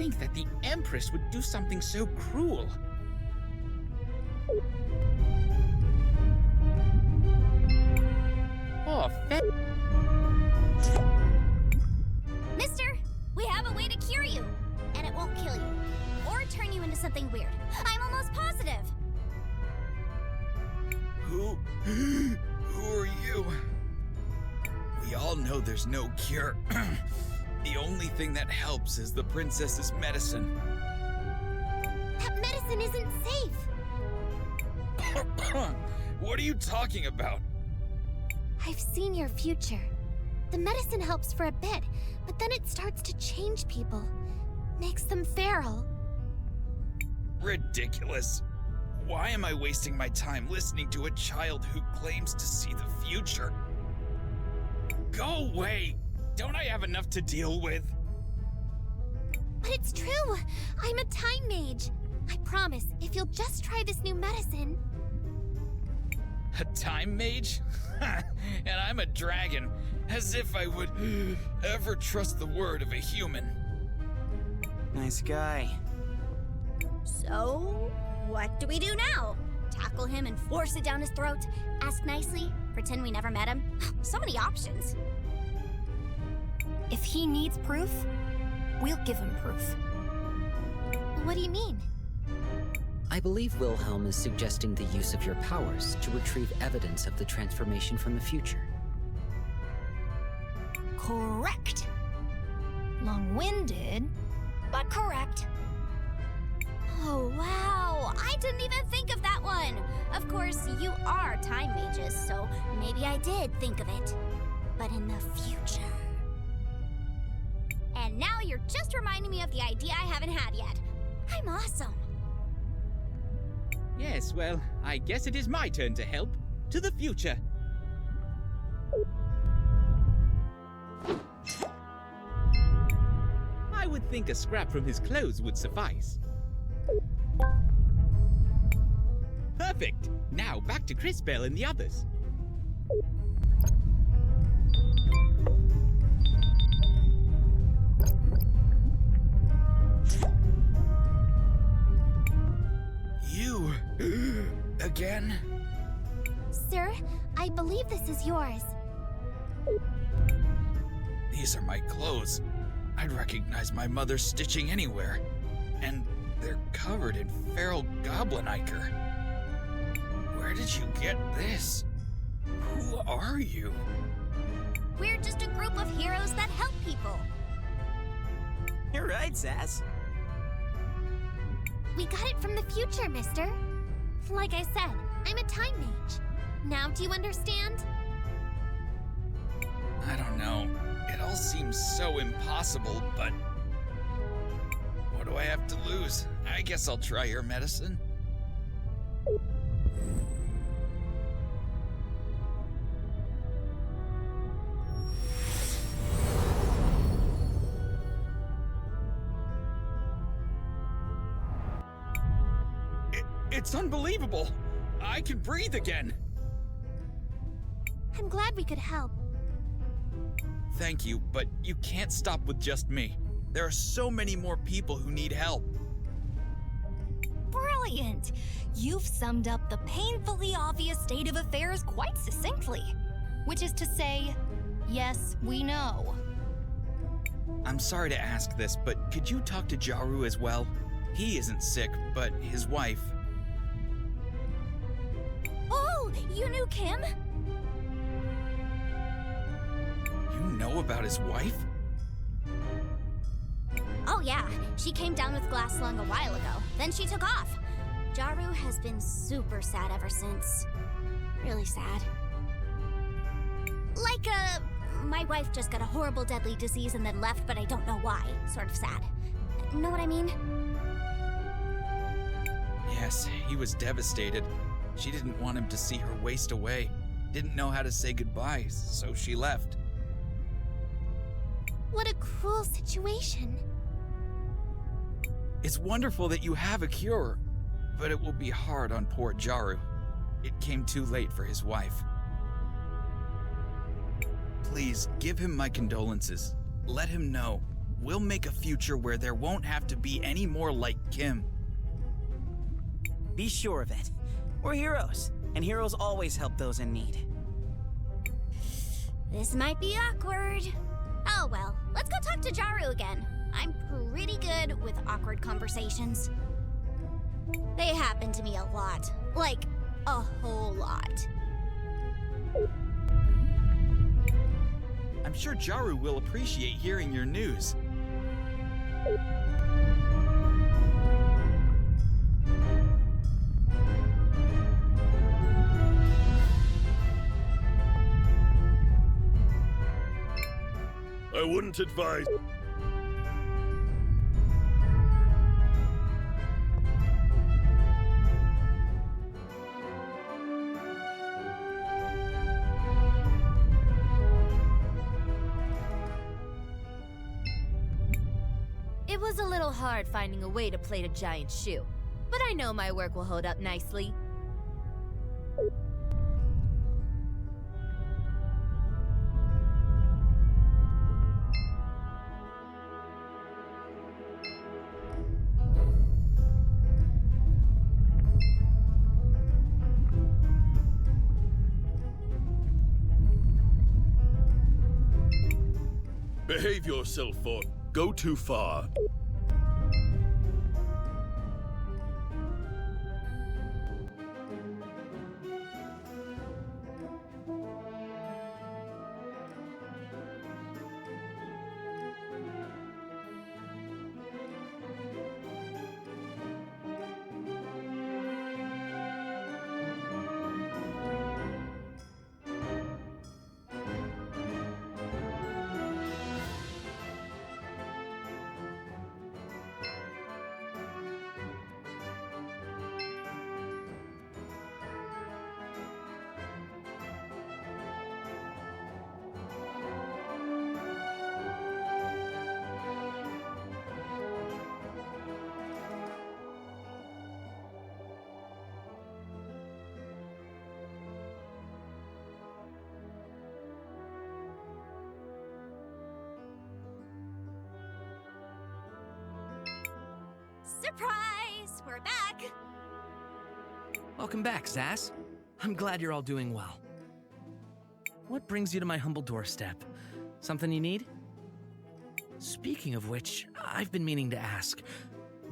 think that the Empress would do something so cruel? Oh, Mister, we have a way to cure you, and it won't kill you, or turn you into something weird. I'm almost positive. Who are you? We all know there's no cure. The only thing that helps is the princess's medicine. That medicine isn't safe. What are you talking about? I've seen your future. The medicine helps for a bit, but then it starts to change people. Makes them feral. Ridiculous. Why am I wasting my time listening to a child who claims to see the future? Go away! Don't I have enough to deal with? But it's true! I'm a time mage. I promise, if you'll just try this new medicine... A time mage? And I'm a dragon. As if I would ever trust the word of a human. Nice guy. So, what do we do now? Tackle him and force it down his throat? Ask nicely? Pretend we never met him? So many options. If he needs proof, we'll give him proof. What do you mean? I believe Wilhelm is suggesting the use of your powers to retrieve evidence of the transformation from the future. Correct. Long-winded, but correct. Oh, wow! I didn't even think of that one! Of course, you are time mages, so maybe I did think of it. But in the future... And now you're just reminding me of the idea I haven't had yet. I'm awesome. yes, well, I guess it is my turn to help. To the future. I would think a scrap from his clothes would suffice. Perfect! Now back to Cris Bell and the others. You... again? Sir, I believe this is yours. These are my clothes. I'd recognize my mother's stitching anywhere. And they're covered in feral goblin ichor. Where did you get this? Who are you? We're just a group of heroes that help people. You're right, Sass. We got it from the future, mister. Like I said, I'm a time mage. Now do you understand? I don't know. It all seems so impossible, but... what do I have to lose? I guess I'll try your medicine. It's unbelievable! I can breathe again! I'm glad we could help. Thank you, but you can't stop with just me. There are so many more people who need help. Brilliant! You've summed up the painfully obvious state of affairs quite succinctly. Which is to say, yes, we know. I'm sorry to ask this, but could you talk to Jaru as well? He isn't sick, but his wife... Oh, you knew Kim? You know about his wife? Oh yeah, she came down with glass lung a while ago. Then she took off. Jaru has been super sad ever since. Really sad. Like, my wife just got a horrible deadly disease and then left, but I don't know why. Sort of sad. Know what I mean? Yes, he was devastated. She didn't want him to see her waste away. Didn't know how to say goodbye, so she left. What a cruel situation. It's wonderful that you have a cure, but it will be hard on poor Jaru. It came too late for his wife. Please, give him my condolences. Let him know. we'll make a future where there won't have to be any more like Kim. Be sure of it. We're heroes, and heroes always help those in need. This might be awkward. Oh well, let's go talk to Jaru again. I'm pretty good with awkward conversations. They happen to me a lot. Like, a whole lot. I'm sure Jaru will appreciate hearing your news. I wouldn't advise. It was a little hard finding a way to plait a giant shoe, but I know my work will hold up nicely. Behave yourself or go too far. Surprise! We're back! Welcome back, Zaz. I'm glad you're all doing well. What brings you to my humble doorstep? Something you need? Speaking of which, I've been meaning to ask,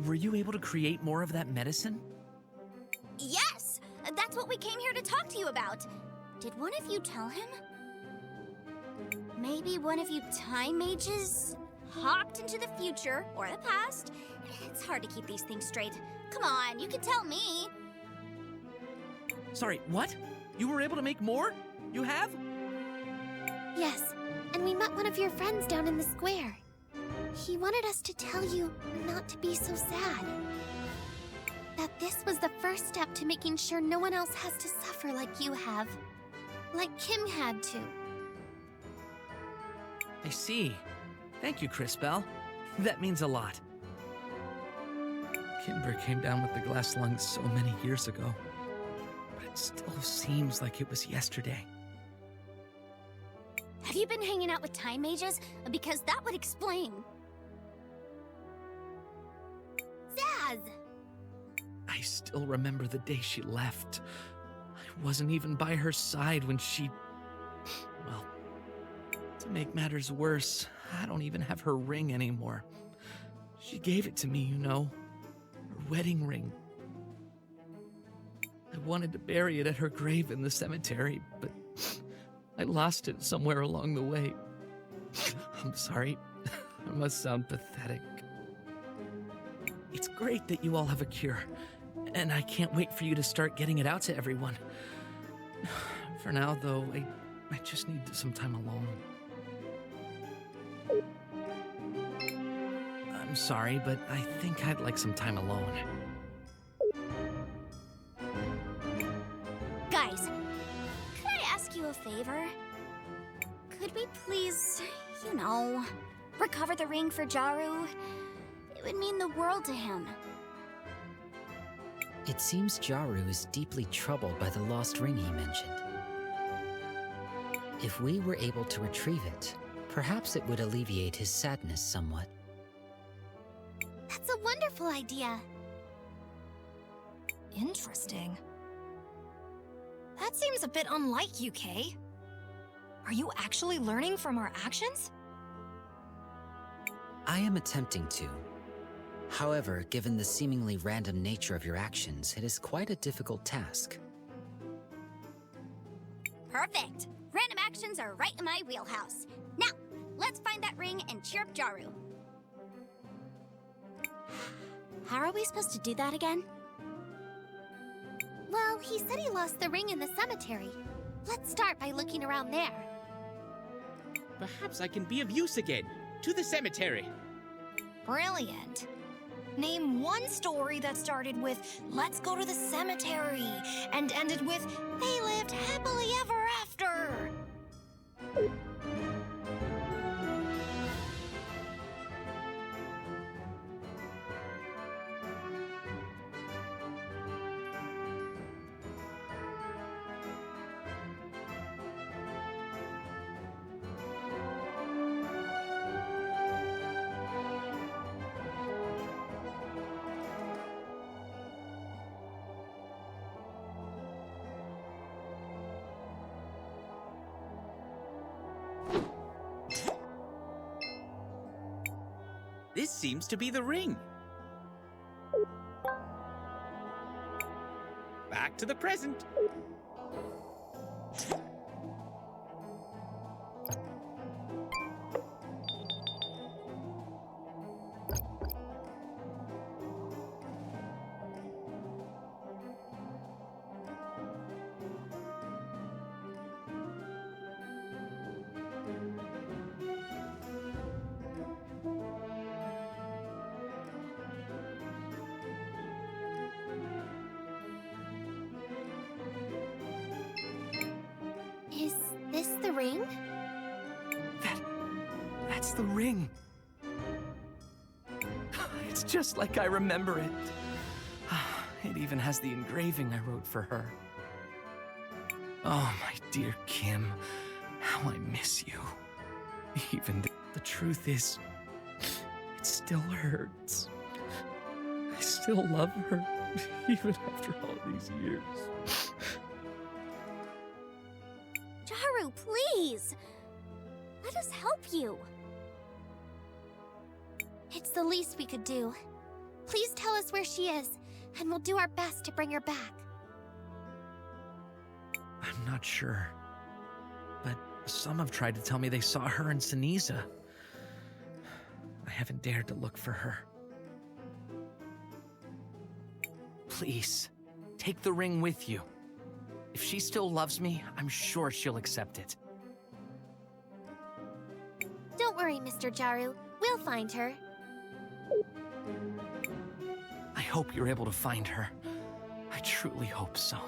were you able to create more of that medicine? Yes! That's what we came here to talk to you about. Did one of you tell him? Maybe one of you time mages hopped into the future or the past? It's hard to keep these things straight. Come on, you can tell me. Sorry, what? You were able to make more? You have? Yes, and we met one of your friends down in the square. He wanted us to tell you not to be so sad. That this was the first step to making sure no one else has to suffer like you have. Like Kim had to. I see. Thank you, Cris Bell. That means a lot. Kimber came down with the glass lungs so many years ago, but it still seems like it was yesterday. Have you been hanging out with time mages? Because that would explain. Zaz! I still remember the day she left. I wasn't even by her side when she... Well, to make matters worse, I don't even have her ring anymore. She gave it to me, you know. Her wedding ring. I wanted to bury it at her grave in the cemetery, but I lost it somewhere along the way. I'm sorry. I must sound pathetic. It's great that you all have a cure, and I can't wait for you to start getting it out to everyone. For now, though, I just need some time alone. I'm sorry, but I think I'd like some time alone. Guys, could I ask you a favor? Could we please, you know, recover the ring for Jaru? It would mean the world to him. It seems Jaru is deeply troubled by the lost ring he mentioned. If we were able to retrieve it, perhaps it would alleviate his sadness somewhat. That's a wonderful idea. Interesting. That seems a bit unlike you, Kay. Are you actually learning from our actions? I am attempting to. However, given the seemingly random nature of your actions, it is quite a difficult task. Perfect. Random actions are right in my wheelhouse. Now, let's find that ring and cheer up Jaru. How are we supposed to do that again? Well, he said he lost the ring in the cemetery. Let's start by looking around there. Perhaps I can be of use again. To the cemetery. Brilliant. Name one story that started with, "Let's go to the cemetery," and ended with, "They lived happily ever after." This seems to be the ring. Back to the present. Is this the ring? That's the ring. It's just like I remember it. It even has the engraving I wrote for her. Oh, my dear Kim, how I miss you. Even the truth is, it still hurts. I still love her, even after all these years. Jaru, please! Let us help you. It's the least we could do. Please tell us where she is, and we'll do our best to bring her back. I'm not sure, but some have tried to tell me they saw her in Seniza. I haven't dared to look for her. Please, take the ring with you. If she still loves me, I'm sure she'll accept it. Don't worry, Mr. Jaru. We'll find her. I hope you're able to find her. I truly hope so.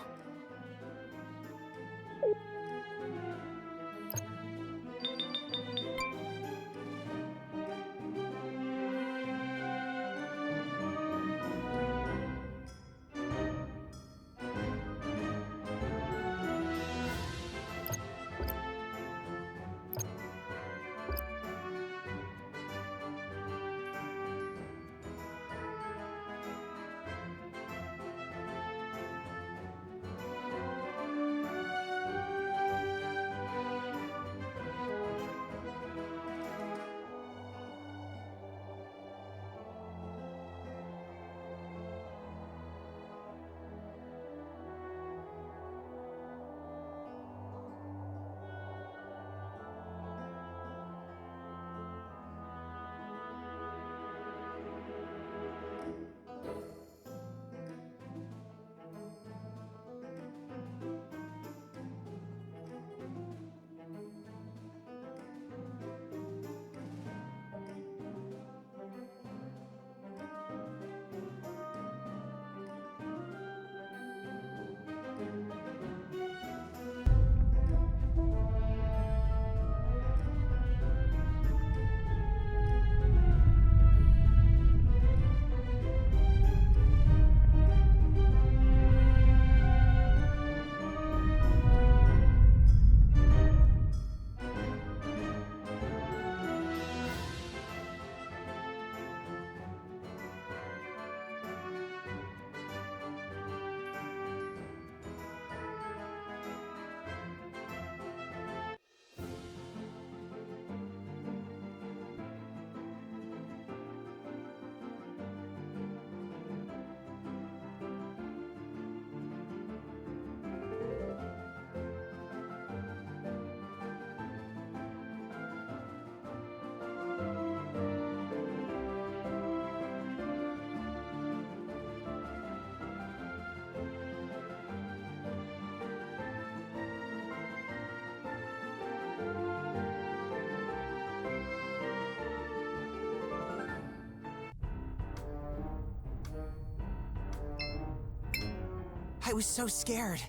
I was so scared.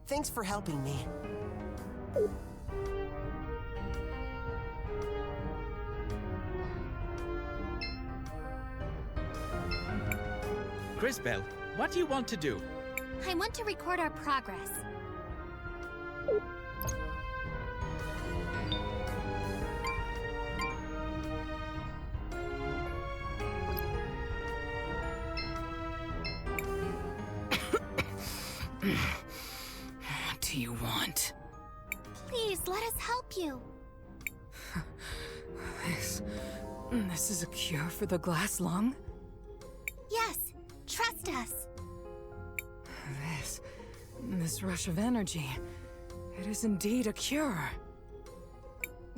Thanks for helping me. Crisbel, what do you want to do? I want to record our progress. What do you want? Please, let us help you. This is a cure for the glass lung? Yes, trust us. This rush of energy, it is indeed a cure.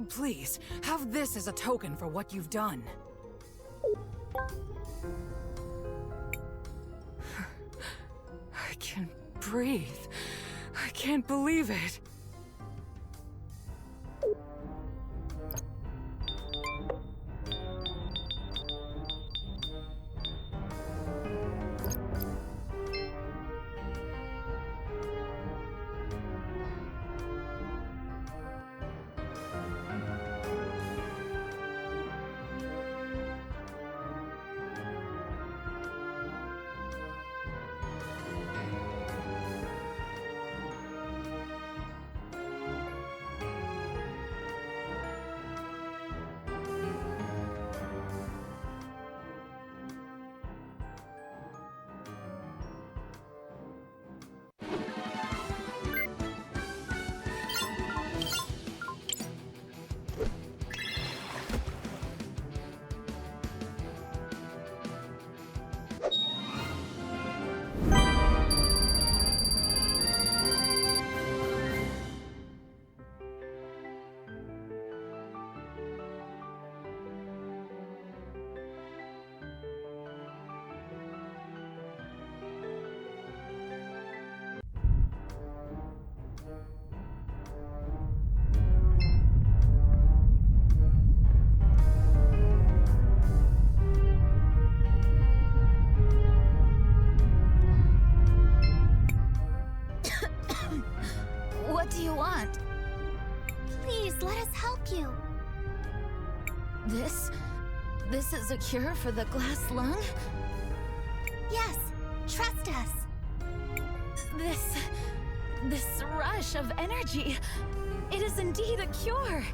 Please, have this as a token for what you've done. I can breathe. I can't believe it. What do you want? Please, let us help you. This is a cure for the glass lung? Yes, trust us. This rush of energy, it is indeed a cure.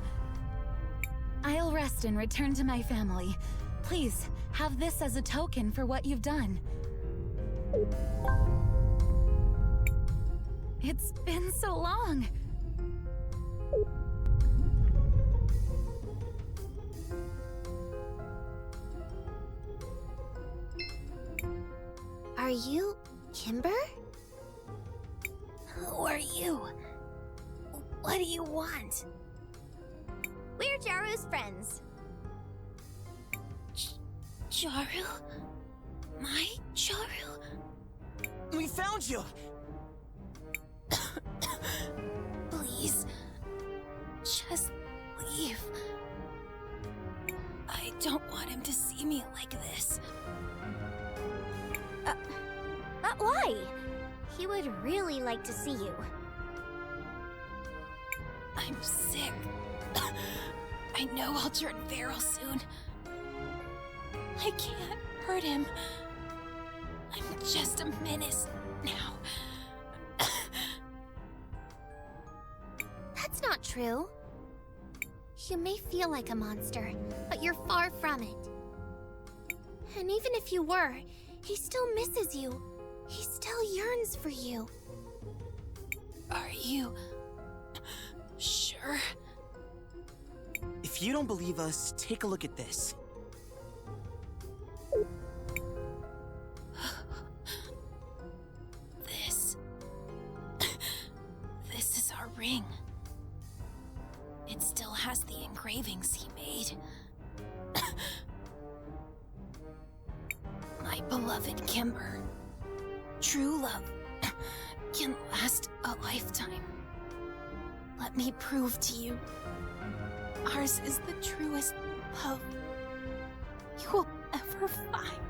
I'll rest and return to my family. Please, have this as a token for what you've done. It's been so long. Are you Kimber? Who are you? What do you want? We're Jaru's friends. Jaru? My Jaru? We found you! Please, just leave. I don't want him to see me like this. Why? He would really like to see you. I'm sick. I know I'll turn feral soon. I can't hurt him. I'm just a menace now. That's not true. You may feel like a monster, but you're far from it. And even if you were, he still misses you. He still yearns for you. Are you sure? If you don't believe us, take a look at this. This is our ring. It still has the engravings he made. My beloved Kimber. True love can last a lifetime. Let me prove to you, ours is the truest love you will ever find.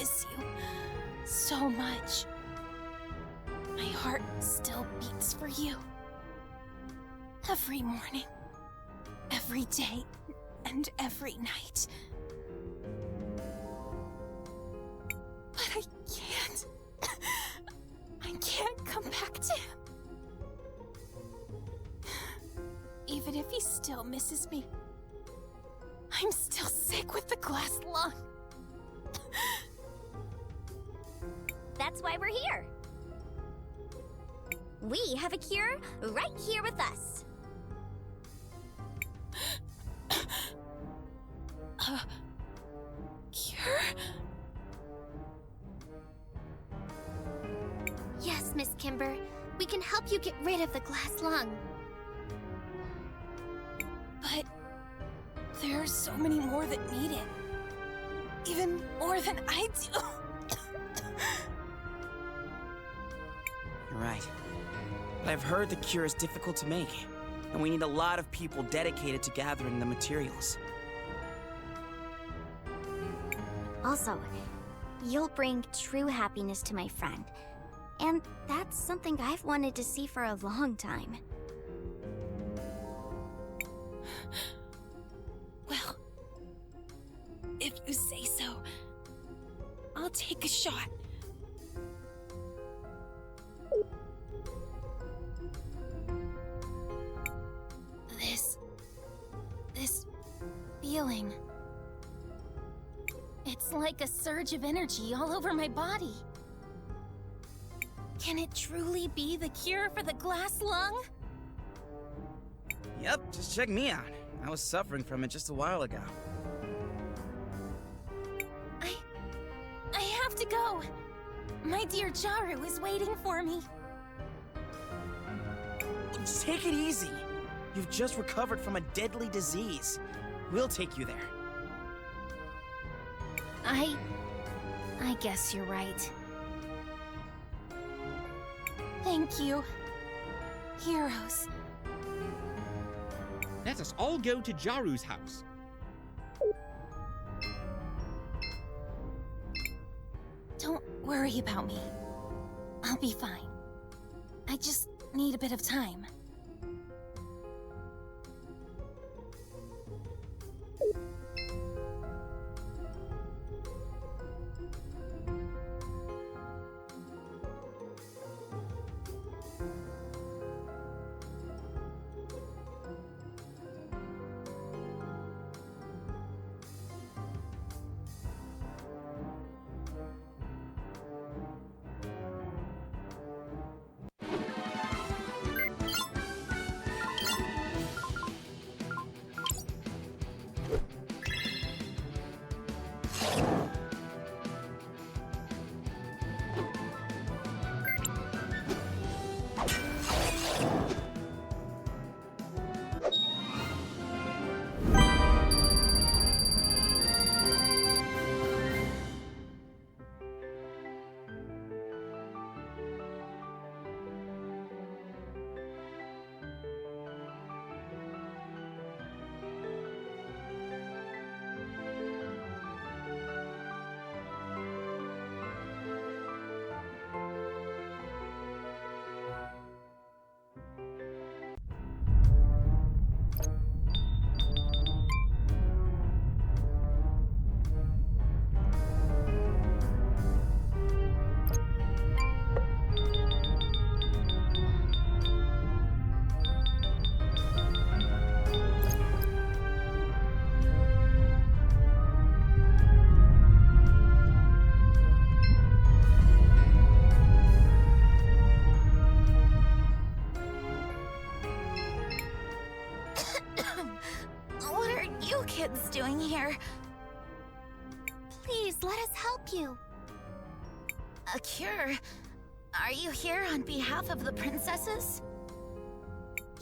miss you so much. My heart still beats for you. Every morning, every day, and every night. But I can't. I can't come back to him. Even if he still misses me, I'm still sick with the glass lung. That's why we're here. We have a cure right here with us. Cure? Yes, Miss Kimber. We can help you get rid of the glass lung. But there are so many more that need it. Even more than I do. You're right. But I've heard the cure is difficult to make, and we need a lot of people dedicated to gathering the materials. Also, you'll bring true happiness to my friend. And that's something I've wanted to see for a long time. Well, if you say so, I'll take a shot. This feeling. It's like a surge of energy all over my body. Can it truly be the cure for the glass lung? Yep, just check me out. I was suffering from it just a while ago. I have to go. My dear Jaru is waiting for me. Just take it easy. You've just recovered from a deadly disease. We'll take you there. I guess you're right. Thank you, heroes. Let us all go to Jaru's house. Don't worry about me. I'll be fine. I just need a bit of time. Kids doing here? Please, let us help you. A cure? Are you here on behalf of the princesses?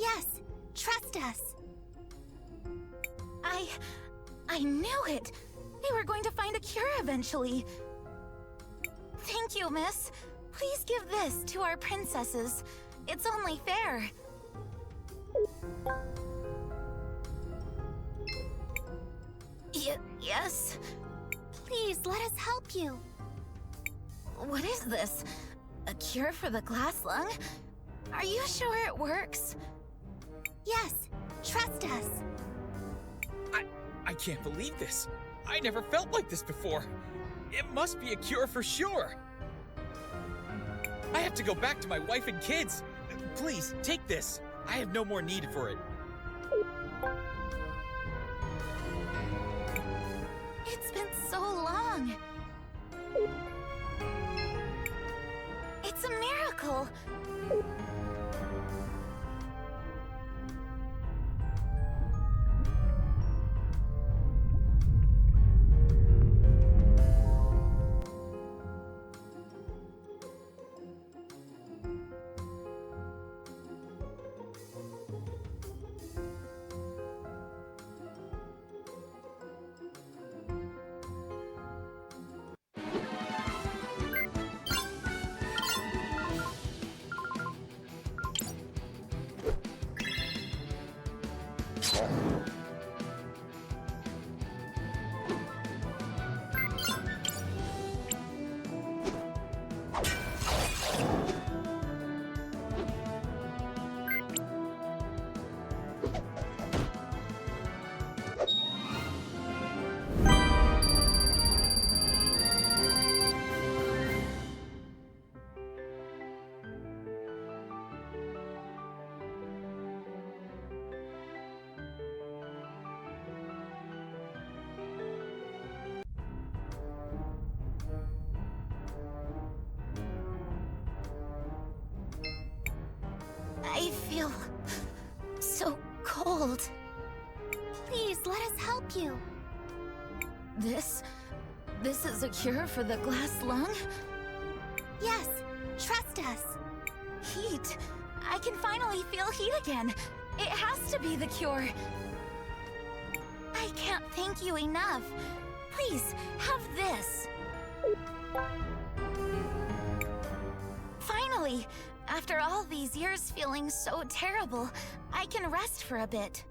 Yes, trust us. I knew it! They were going to find a cure eventually. Thank you, miss. Please give this to our princesses. It's only fair. Yes? Please, let us help you. What is this? A cure for the glass lung? Are you sure it works? Yes, trust us. I can't believe this. I never felt like this before. It must be a cure for sure. I have to go back to my wife and kids. Please, take this. I have no more need for it. It's been so long. It's a miracle. I feel so cold. Please, let us help you. This is a cure for the glass lung? Yes, trust us. Heat. I can finally feel heat again. It has to be the cure. I can't thank you enough. Please, have this. Finally, after all these years feeling so terrible, I can rest for a bit.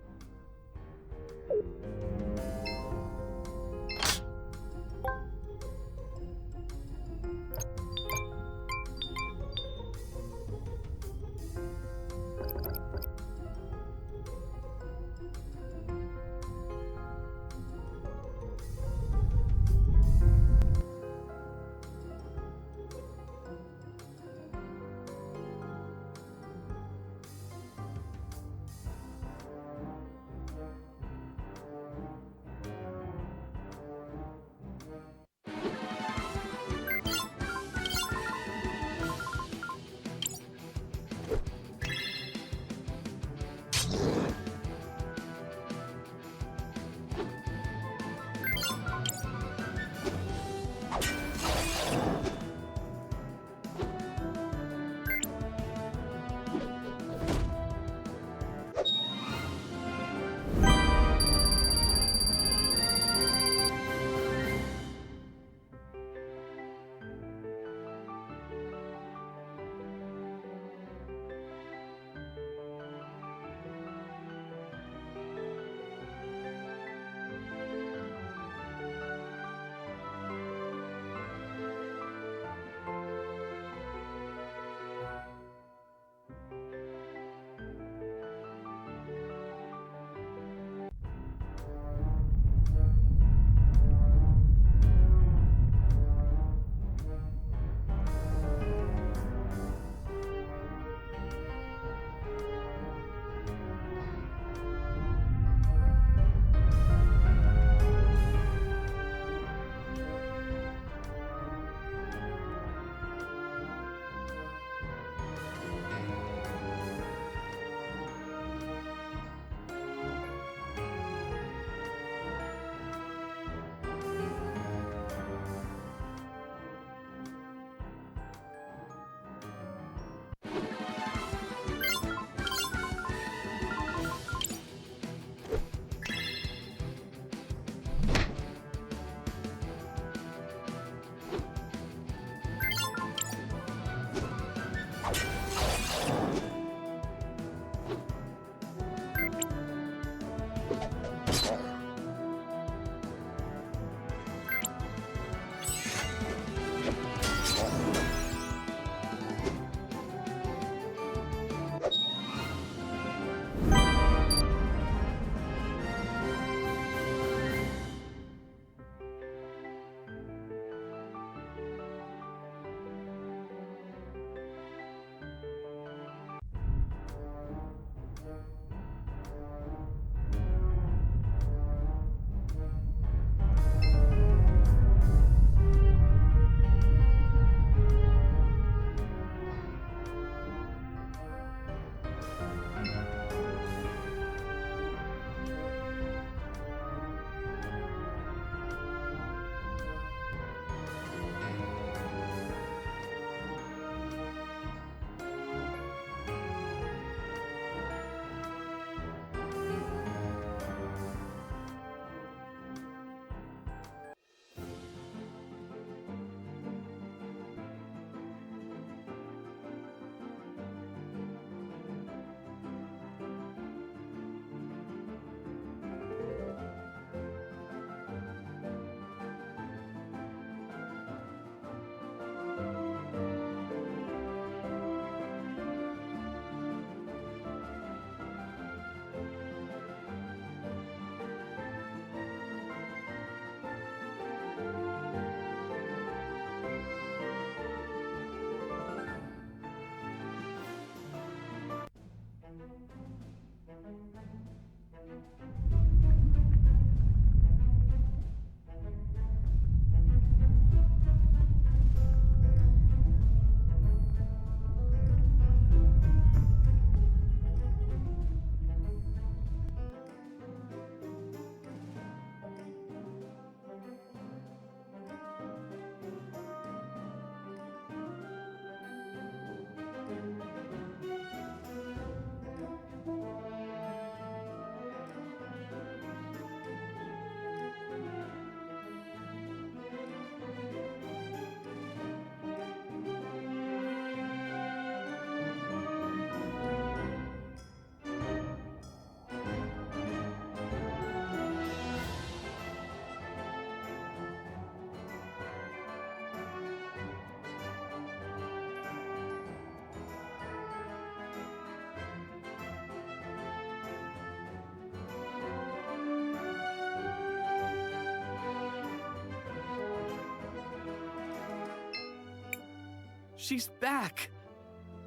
She's back!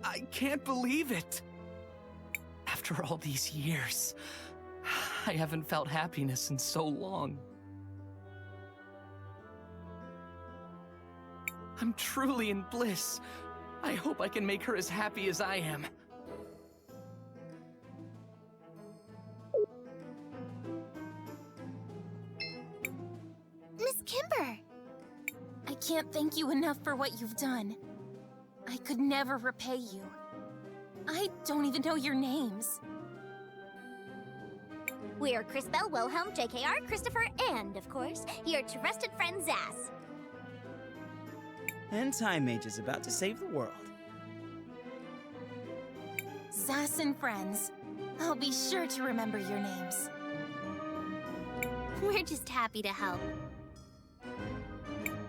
I can't believe it! After all these years, I haven't felt happiness in so long. I'm truly in bliss. I hope I can make her as happy as I am. Miss Kimber! I can't thank you enough for what you've done. I could never repay you. I don't even know your names. We're Crisbel, Wilhelm, JKR, Christopher, and, of course, your trusted friend Zas. And Time Mage is about to save the world. Zas and friends. I'll be sure to remember your names. We're just happy to help.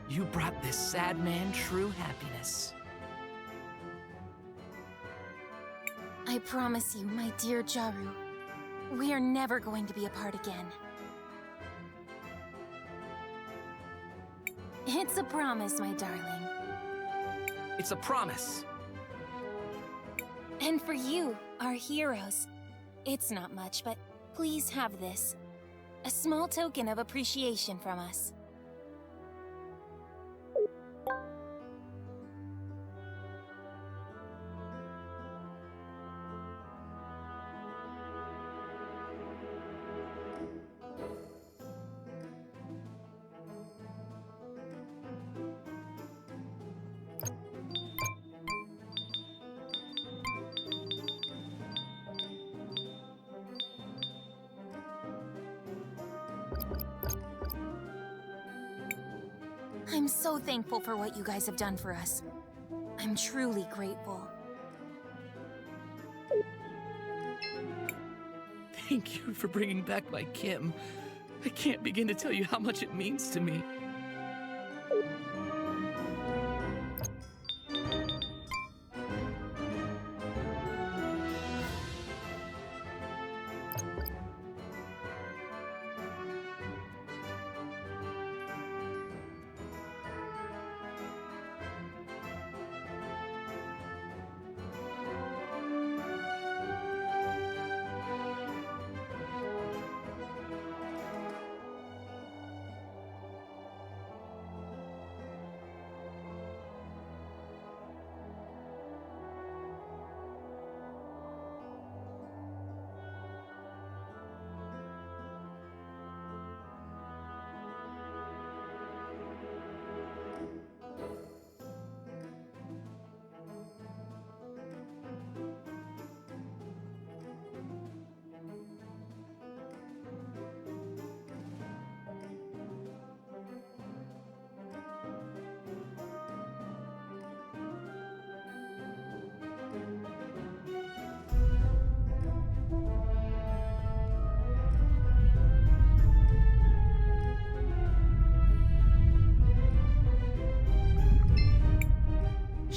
You brought this sad man true happiness. I promise you, my dear Jaru, we are never going to be apart again. It's a promise, my darling. It's a promise. And for you, our heroes, it's not much, but please have this. A small token of appreciation from us. I'm so thankful for what you guys have done for us. I'm truly grateful. Thank you for bringing back my Kim. I can't begin to tell you how much it means to me.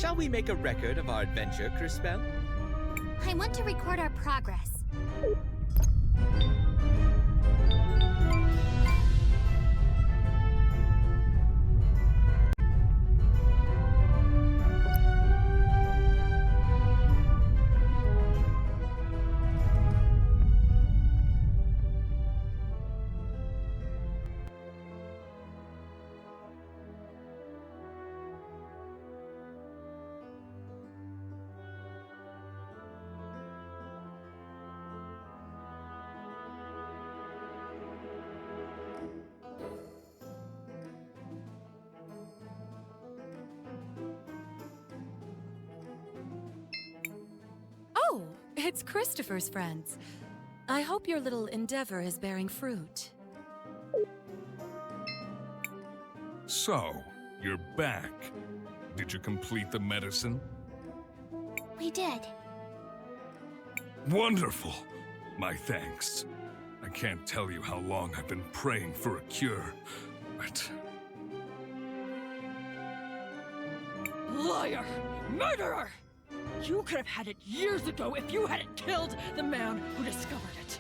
Shall we make a record of our adventure, Crisbel? I want to record our progress. It's Christopher's friends. I hope your little endeavor is bearing fruit. So, you're back. Did you complete the medicine? We did. Wonderful! My thanks. I can't tell you how long I've been praying for a cure, but... Liar! Murderer! You could have had it years ago if you hadn't killed the man who discovered it.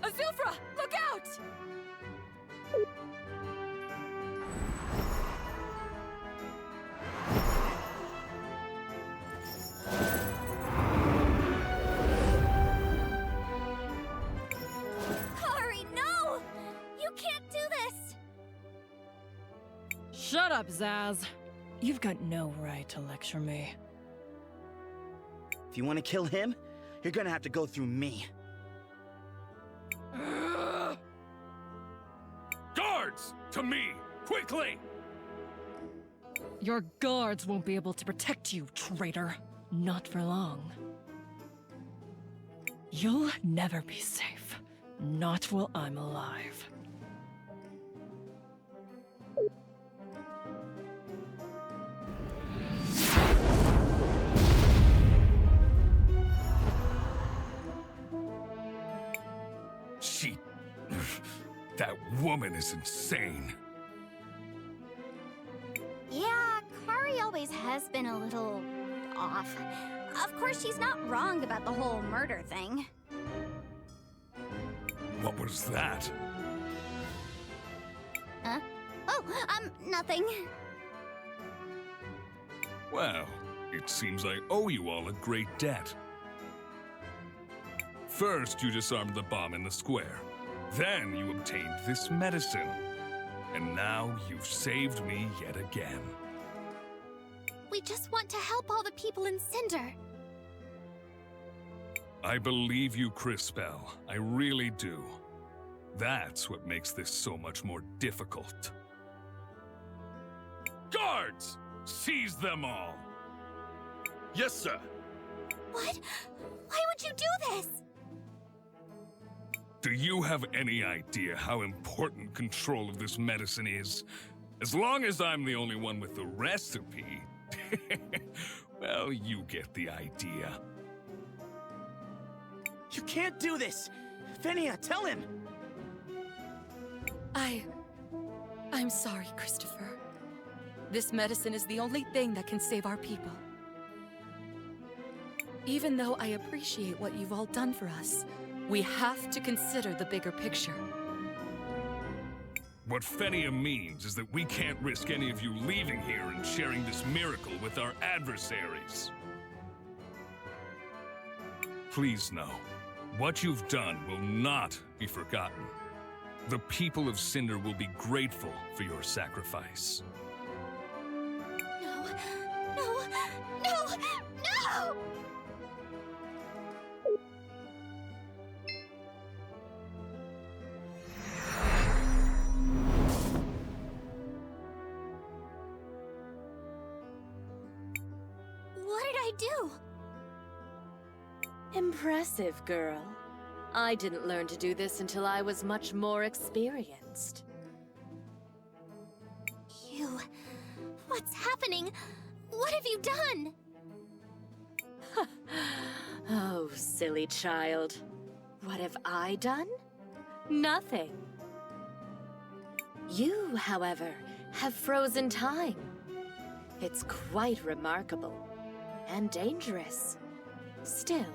Azufra, look out! Kari, no! You can't do this! Shut up, Zaz. You've got no right to lecture me. If you want to kill him, you're gonna have to go through me. Guards! To me! Quickly! Your guards won't be able to protect you, traitor. Not for long. You'll never be safe. Not while I'm alive. That woman is insane. Yeah, Kari always has been a little off. Of course, she's not wrong about the whole murder thing. What was that? Huh? Oh, nothing. Well, it seems I owe you all a great debt. First, you disarmed the bomb in the square. Then you obtained this medicine. And now you've saved me yet again. We just want to help all the people in Cinder. I believe you, Cris Tales. I really do. That's what makes this so much more difficult. Guards! Seize them all! Yes, sir. What? Why would you do this? Do you have any idea how important control of this medicine is? As long as I'm the only one with the recipe, well, you get the idea. You can't do this! Fenia, tell him! I'm sorry, Christopher. This medicine is the only thing that can save our people. Even though I appreciate what you've all done for us, we have to consider the bigger picture. What Fenia means is that we can't risk any of you leaving here and sharing this miracle with our adversaries. Please know, what you've done will not be forgotten. The people of Cinder will be grateful for your sacrifice. No! No! No! No! What did I do? Impressive, girl. I didn't learn to do this until I was much more experienced. You... What's happening? What have you done? Oh, silly child. What have I done? Nothing. You, however, have frozen time. It's quite remarkable. And dangerous. Still,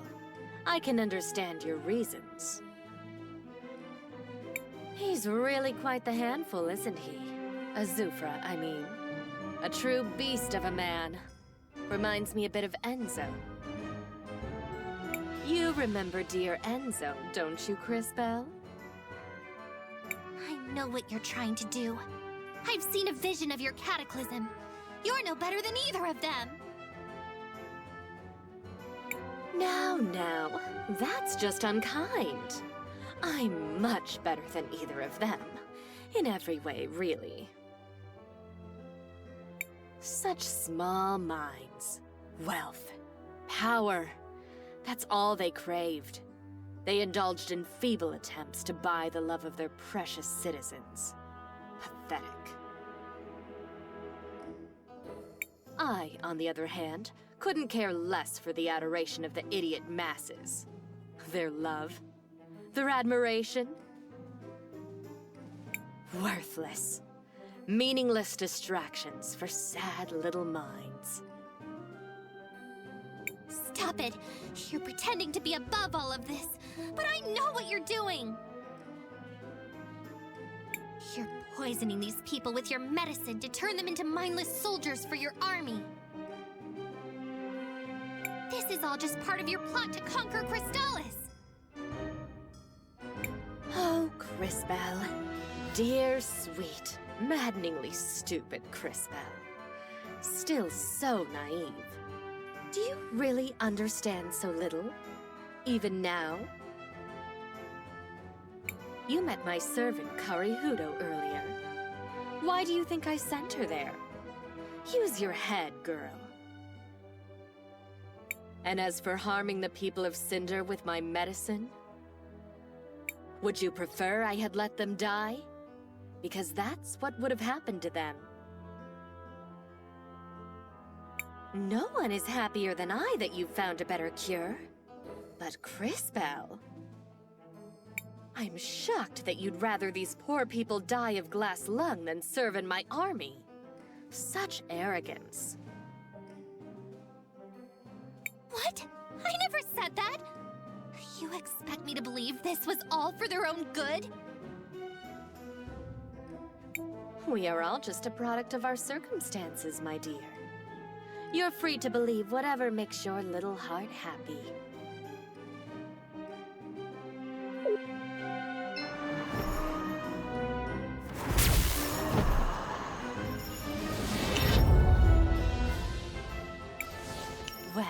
I can understand your reasons. He's really quite the handful, isn't he? Azufra, I mean. A true beast of a man. Reminds me a bit of Enzo. You remember dear Enzo, don't you, Cris Tales? I know what you're trying to do. I've seen a vision of your cataclysm. You're no better than either of them. Now, that's just unkind. I'm much better than either of them. In every way, really. Such small minds. Wealth. Power. That's all they craved. They indulged in feeble attempts to buy the love of their precious citizens. Pathetic. I, on the other hand, couldn't care less for the adoration of the idiot masses. Their love, their admiration. Worthless, meaningless distractions for sad little minds. Stop it! You're pretending to be above all of this, but I know what you're doing! You're poisoning these people with your medicine to turn them into mindless soldiers for your army. This is all just part of your plot to conquer Crystallis! Oh, Crisbell. Dear, sweet, maddeningly stupid Crisbell. Still so naive. Do you really understand so little? Even now? You met my servant, Karihudo, earlier. Why do you think I sent her there? Use your head, girl. And as for harming the people of Cinder with my medicine, would you prefer I had let them die? Because that's what would have happened to them. No one is happier than I that you've found a better cure. But Crisbell... I'm shocked that you'd rather these poor people die of glass lung than serve in my army. Such arrogance. What? I never said that! You expect me to believe this was all for their own good? We are all just a product of our circumstances, my dear. You're free to believe whatever makes your little heart happy. Well,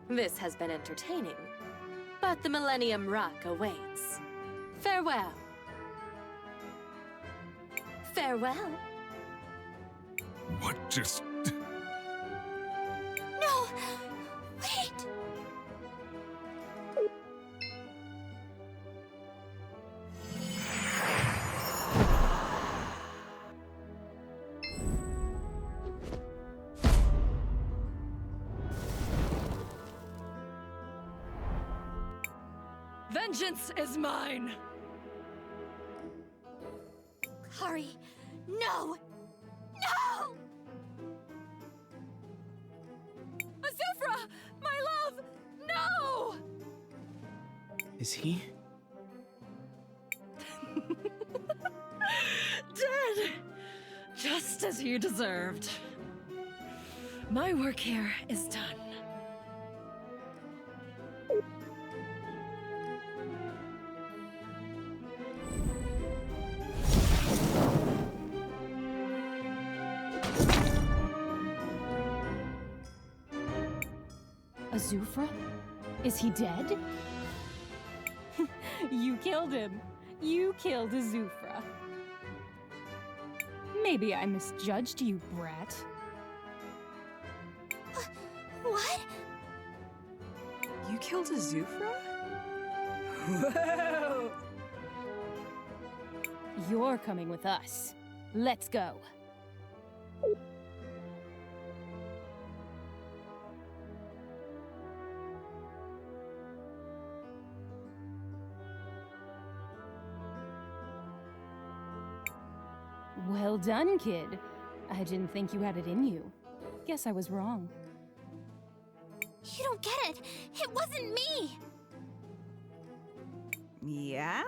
this has been entertaining, but the Millennium Rock awaits. Farewell. Farewell. What just... No! Wait! Vengeance is mine! Kari, no! No! Azufra! My love! No! Is he? Dead! Just as you deserved. My work here is done. Azufra? Is he dead? You killed him. You killed Azufra. Maybe I misjudged you, brat. What? You killed Azufra? Whoa! You're coming with us. Let's go. Well done, kid. I didn't think you had it in you. Guess I was wrong. You don't get it. It wasn't me. Yeah?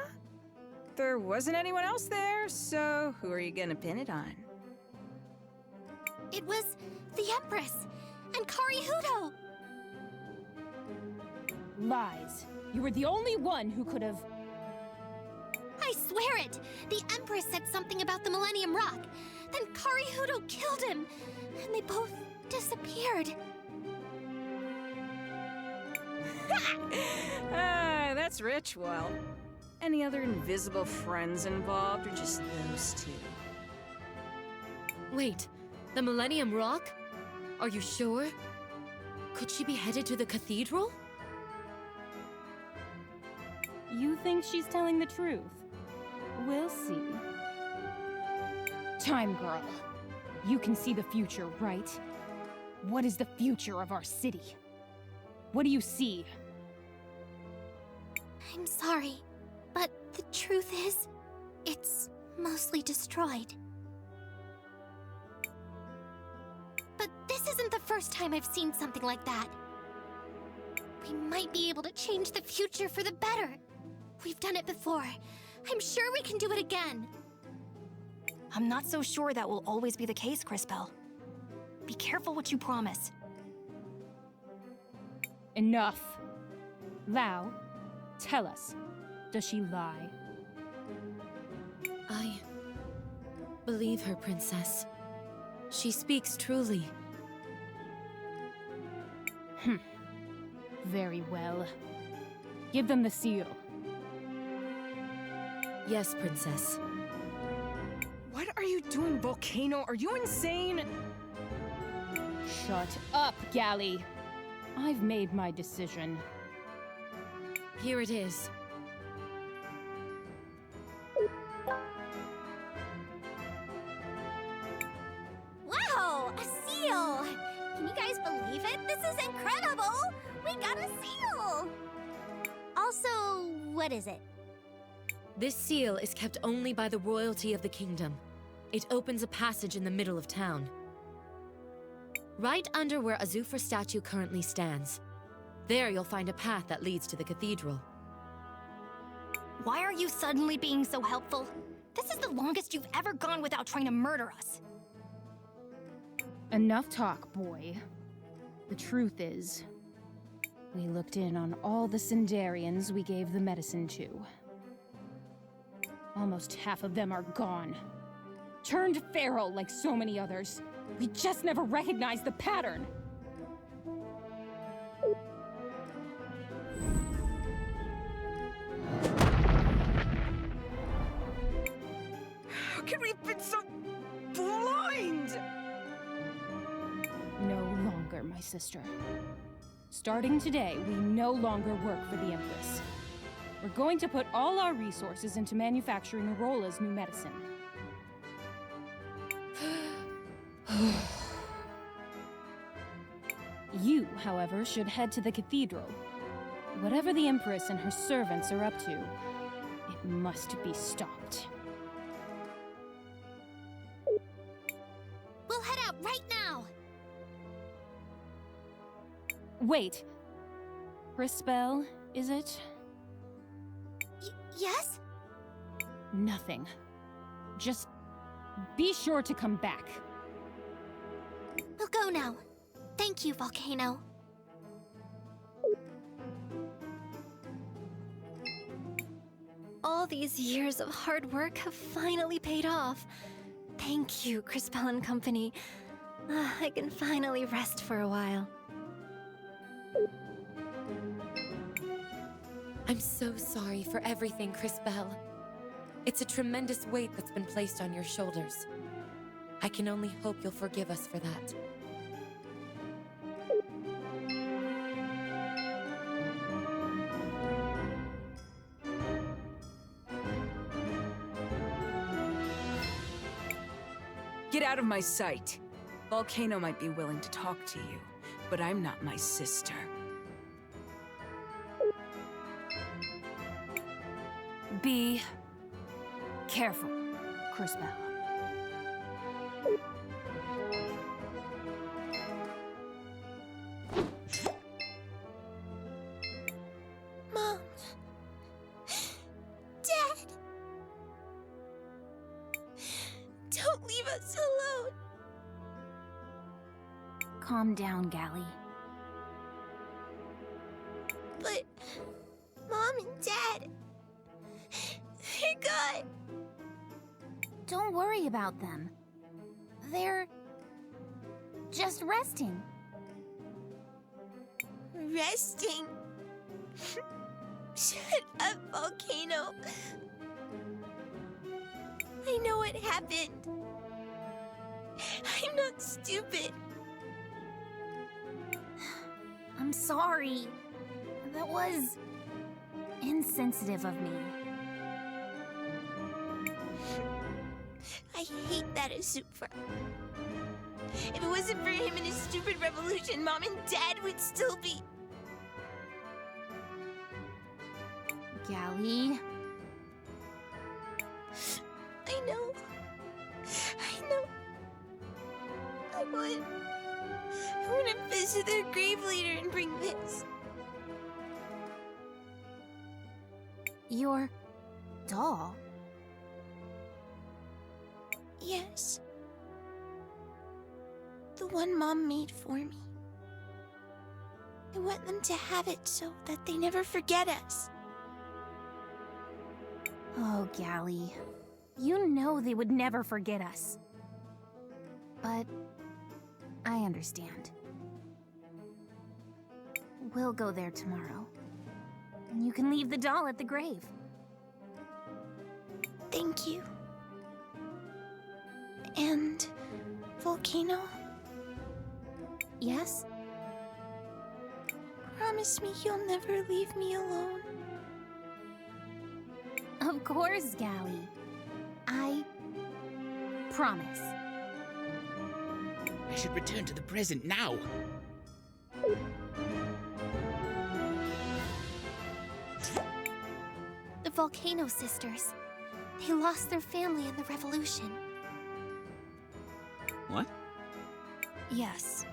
There wasn't anyone else there, so who are you gonna pin it on? It was the Empress and Karihudo. Lies. You were the only one who could have... I swear it! The Empress said something about the Millennium Rock. Then Karihudo killed him, and they both disappeared. That's rich, well. Any other invisible friends involved, or just those two? Wait, the Millennium Rock? Are you sure? Could she be headed to the cathedral? You think she's telling the truth? We'll see. Time Girl. You can see the future, right? What is the future of our city? What do you see? I'm sorry, but the truth is, it's mostly destroyed. But this isn't the first time I've seen something like that. We might be able to change the future for the better. We've done it before. I'm sure we can do it again. I'm not so sure that will always be the case, Crispell. Be careful what you promise. Enough. Lau, tell us, does she lie? I believe her, Princess. She speaks truly. Very well. Give them the seal. Yes, Princess. What are you doing, Volcano? Are you insane? Shut up, Gally. I've made my decision. Here it is. Wow, a seal! Can you guys believe it? This is incredible! We got a seal! Also, what is it? This seal is kept only by the royalty of the kingdom. It opens a passage in the middle of town. Right under where Azufra's statue currently stands. There you'll find a path that leads to the cathedral. Why are you suddenly being so helpful? This is the longest you've ever gone without trying to murder us. Enough talk, boy. The truth is, we looked in on all the Sindarians we gave the medicine to. Almost half of them are gone. Turned feral like so many others. We just never recognized the pattern. How can we have been so blind? No longer, my sister. Starting today, we no longer work for the Empress. We're going to put all our resources into manufacturing Arola's new medicine. You, however, should head to the cathedral. Whatever the Empress and her servants are up to, it must be stopped. We'll head out right now! Wait. Crispell, is it? Yes? Nothing. Just be sure to come back. We'll go now. Thank you, Volcano. All these years of hard work have finally paid off. Thank you, Crispell and Company. I can finally rest for a while. I'm so sorry for everything, Crispell. It's a tremendous weight that's been placed on your shoulders. I can only hope you'll forgive us for that. Get out of my sight. Volcano might be willing to talk to you, but I'm not my sister. Be careful, Crispell. Mom. Dad. Don't leave us alone. Calm down, Gally. But Mom and Dad, they're gone. Don't worry about them. They're just resting. Resting? Shut up, Volcano. I know what happened. I'm not stupid. I'm sorry. That was insensitive of me. I hate that Azufra. If it wasn't for him and his stupid revolution, Mom and Dad would still be... Gally. I know. I want to visit their grave later and bring this. Your doll? Yes. The one Mom made for me. I want them to have it so that they never forget us. Oh, Gally. You know they would never forget us. But I understand. We'll go there tomorrow. And you can leave the doll at the grave. Thank you. And... Volcano? Yes? Promise me you'll never leave me alone. Of course, Gally. I promise. I should return to the present now. The Volcano sisters. They lost their family in the revolution. What? Yes.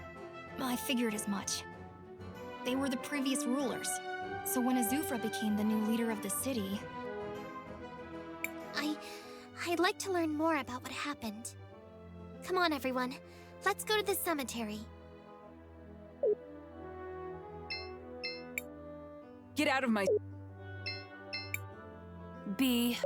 I figured as much. They were the previous rulers. So when Azufra became the new leader of the city... I'd like to learn more about what happened. Come on, everyone. Let's go to the cemetery. Get out of my... B.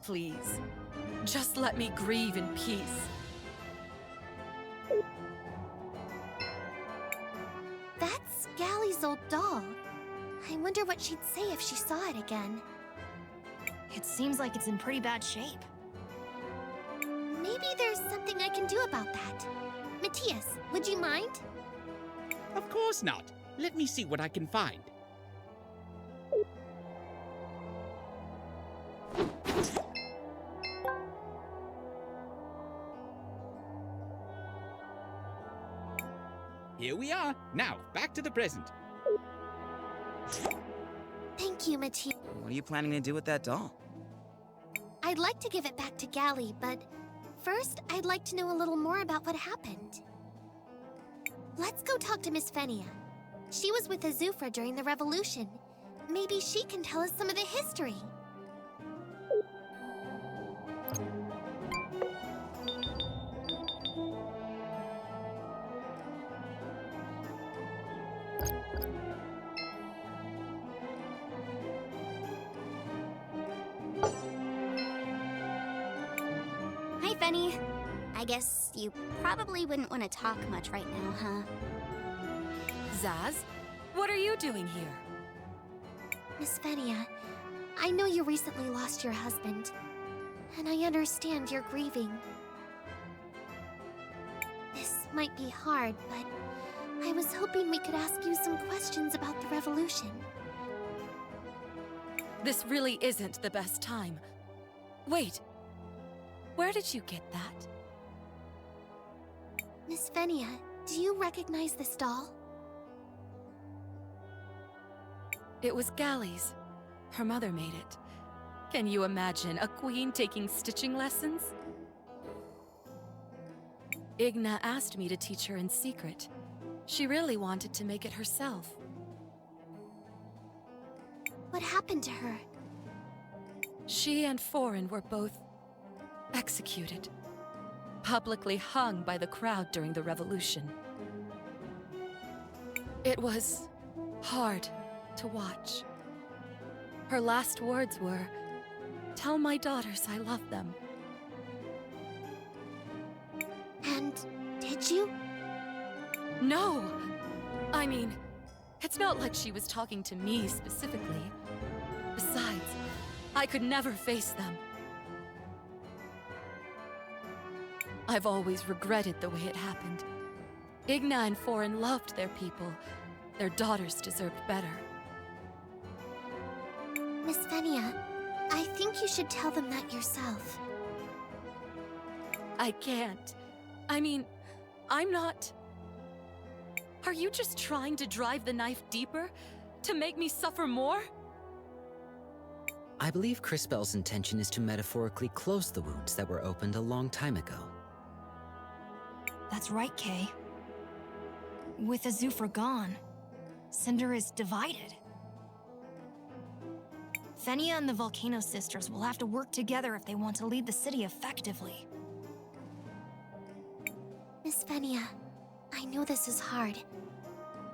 Please, just let me grieve in peace. That's Gally's old doll. I wonder what she'd say if she saw it again. It seems like it's in pretty bad shape. Maybe there's something I can do about that. Matthias, would you mind? Of course not. Let me see what I can find. Here we are. Now, back to the present. Thank you, Matthias. What are you planning to do with that doll? I'd like to give it back to Gally, but first I'd like to know a little more about what happened. Let's go talk to Miss Fenia. She was with Azufra during the revolution. Maybe she can tell us some of the history. Hi, Feni. I guess you probably wouldn't want to talk much right now, huh? Zaz, what are you doing here? Miss Fenia, I know you recently lost your husband, and I understand you're grieving. This might be hard, but I was hoping we could ask you some questions about the revolution. This really isn't the best time. Wait, where did you get that? Miss Fenia, do you recognize this doll? It was Galli's. Her mother made it. Can you imagine a queen taking stitching lessons? Igna asked me to teach her in secret. She really wanted to make it herself. What happened to her? She and Foreign were both executed. Publicly hung by the crowd during the revolution. It was hard to watch. Her last words were, "Tell my daughters I love them." And did you? No! I mean, it's not like she was talking to me specifically. Besides, I could never face them. I've always regretted the way it happened. Igna and Foreign loved their people. Their daughters deserved better. Miss Fenia, I think you should tell them that yourself. I can't. I mean, I'm not... Are you just trying to drive the knife deeper? To make me suffer more? I believe Cris Bell's intention is to metaphorically close the wounds that were opened a long time ago. That's right, Kay. With Azufra gone, Cinder is divided. Fenia and the Volcano Sisters will have to work together if they want to lead the city effectively. Miss Fenia, I know this is hard,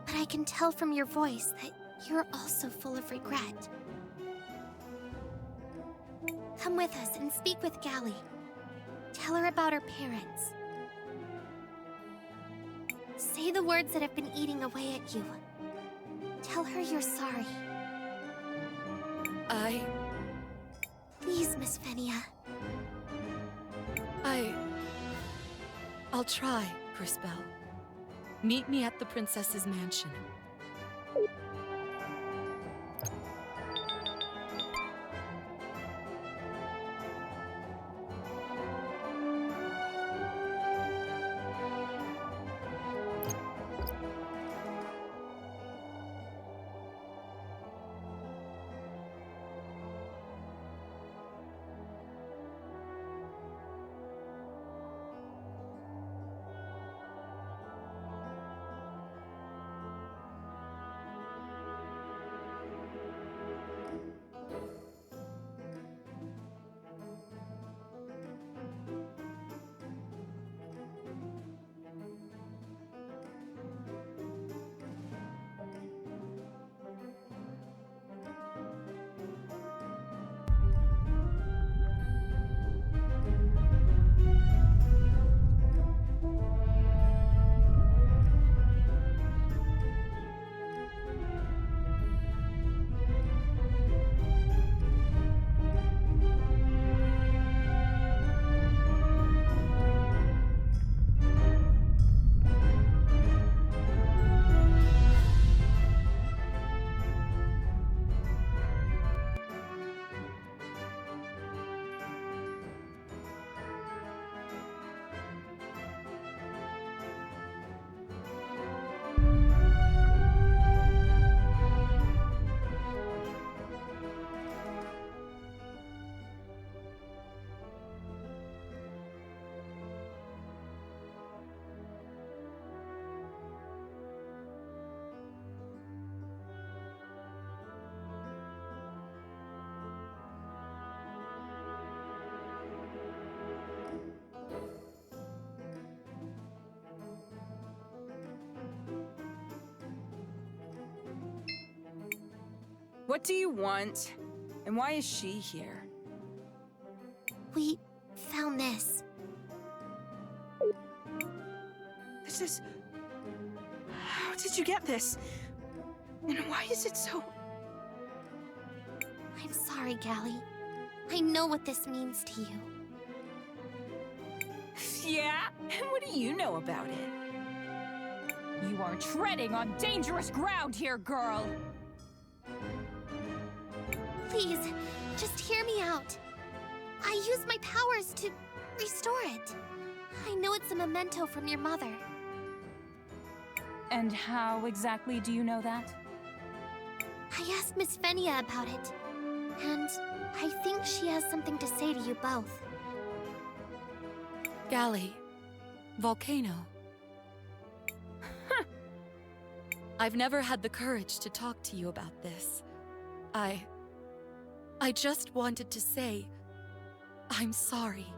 but I can tell from your voice that you're also full of regret. Come with us and speak with Galli. Tell her about her parents. Say the words that have been eating away at you. Tell her you're sorry. Please, Miss Fenia. I'll try, Cris Bell. Meet me at the princess's mansion. What do you want? And why is she here? We found this. This is... How did you get this? And why is it so... I'm sorry, Gally. I know what this means to you. Yeah? And what do you know about it? You are treading on dangerous ground here, girl! Please, just hear me out. I used my powers to restore it. I know it's a memento from your mother. And how exactly do you know that? I asked Miss Fenia about it, and I think she has something to say to you both. Gally. Volcano. I've never had the courage to talk to you about this. I just wanted to say, I'm sorry.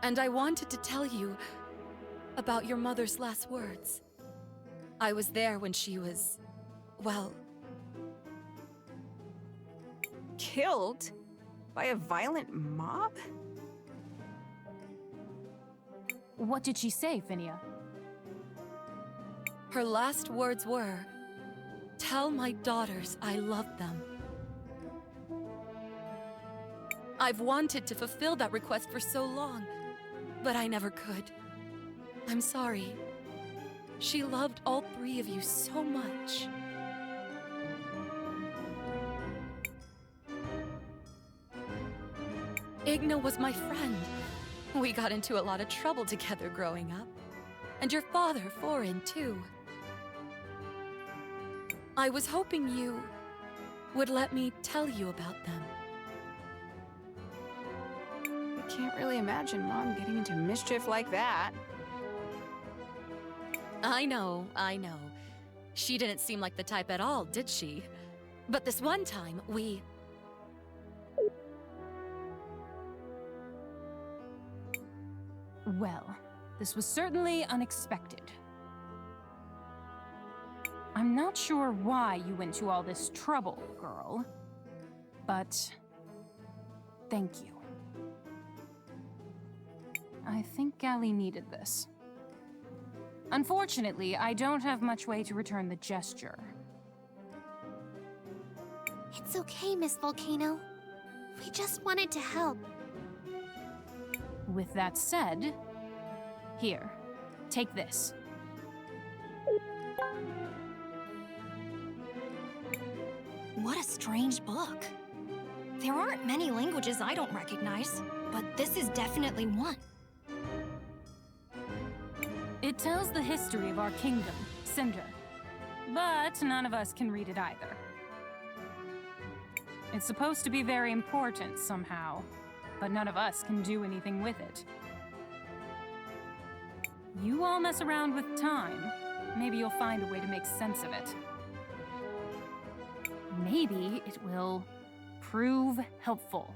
And I wanted to tell you about your mother's last words. I was there when she was, well... Killed? By a violent mob? What did she say, Finia? Her last words were, tell my daughters I love them. I've wanted to fulfill that request for so long, but I never could. I'm sorry. She loved all three of you so much. Igna was my friend. We got into a lot of trouble together growing up. And your father, Foreign, too. I was hoping you would let me tell you about them. I can't really imagine Mom getting into mischief like that. I know. She didn't seem like the type at all, did she? But this one time, we... Well, this was certainly unexpected. I'm not sure why you went to all this trouble, girl. But... thank you. I think Gally needed this. Unfortunately, I don't have much way to return the gesture. It's okay, Miss Volcano. We just wanted to help. With that said, here, take this. What a strange book. There aren't many languages I don't recognize, but this is definitely one. It tells the history of our kingdom, Cinder. But none of us can read it either. It's supposed to be very important somehow, but none of us can do anything with it. You all mess around with time. Maybe you'll find a way to make sense of it. Maybe it will prove helpful.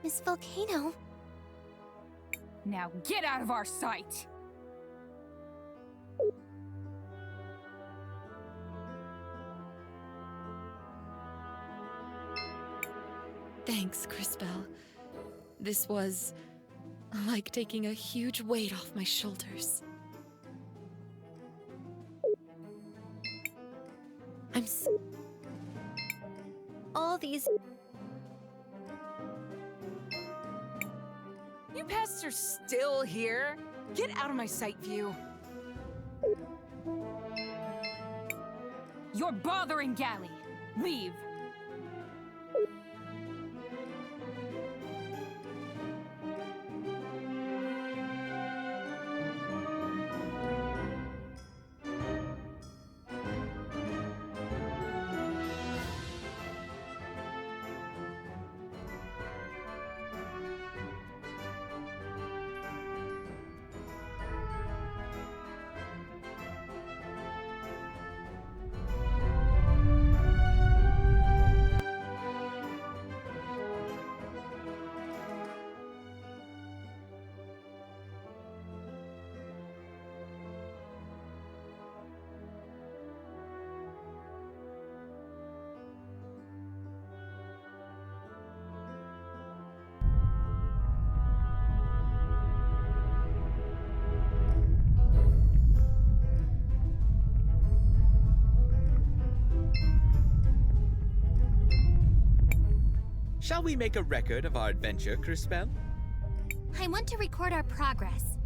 Miss Volcano? Now get out of our sight! Thanks, Crisbell. This was like taking a huge weight off my shoulders. All these... You pests are still here? Get out of my sight view. You're bothering Gally. Leave. Shall we make a record of our adventure, Cris Tales? I want to record our progress.